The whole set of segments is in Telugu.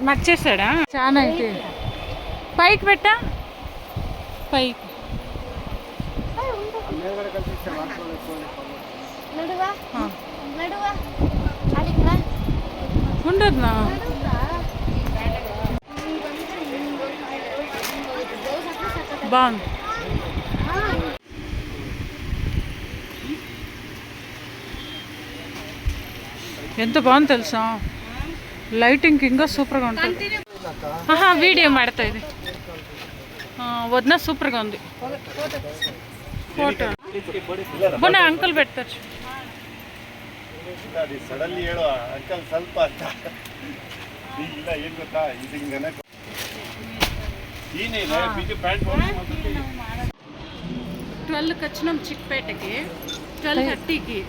మర్చేసాడా చాలా అయితే పైకి పెట్టా పైకి ఉండదు బాగుంది ఎంత బాగుంది తెలుసా లైటింగ్ ఇంకా సూపర్గా ఉంటుంది వీడియో ಮಾಡ್ತಾ ಇದೆ వదిన సూపర్గా ఉంది ఫోటో ಬನ್ನ ಅಂಕಲ್ పెడతారు ಸಡನ್ಲಿ ಹೇಳು ಅಂಕಲ್ ಸ್ವಲ್ಪ ಅಂತ ಇಲ್ಲ ಏನು ಗೊತ್ತಾ ಇದು ಹಿಂಗನೆ ಏನಿಲ್ಲ ಬಿಜಿ ಪ್ಯಾಂಟ್ 12కి వచ్చినాం చిక్పేటకి 12:30కి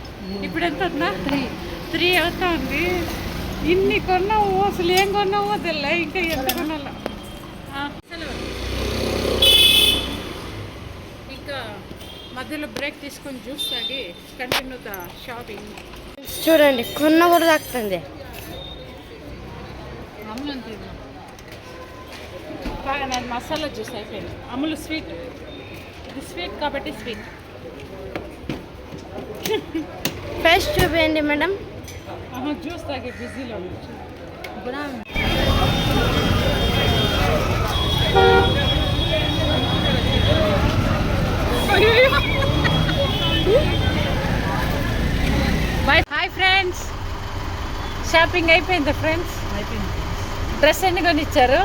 ఇప్పుడు ఎంత అవుతుందా 3 అవుతా ఉంది ఇన్ని కొన్నావు అసలు ఏం కొన్నావో తెల్ల ఇంకా ఎంత కొనాలా ఇంకా మధ్యలో బ్రేక్ తీసుకొని జ్యూస్ తాగి కంటిన్యూ ద షాపింగ్ చూడండి కొన్న కూడా తాకుతుంది అమ్ములు అంతే బాగా నాది మసాలా జ్యూస్ అయిపోయింది అమ్ములు స్వీట్ ఇది స్వీట్ కాబట్టి స్వీట్ ఫ్రెష్ చూపించండి మేడం జ్యూస్ తాగే బిజీలో హాయ్ ఫ్రెండ్స్ షాపింగ్ అయిపోయిందా ఫ్రెండ్స్ డ్రెస్ ఎన్ని కొనిచ్చారు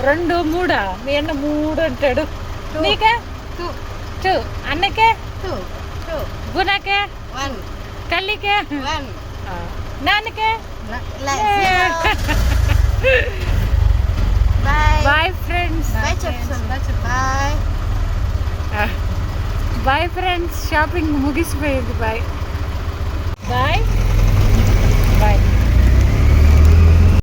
2 3 మీ అన్న 3 అంటాడు నీకే 2 అన్నకే 2 గుణకే 1 కల్లికే 1 నాన్నకే boy friends boy friends shopping ముగిసిపోయింది బాయ్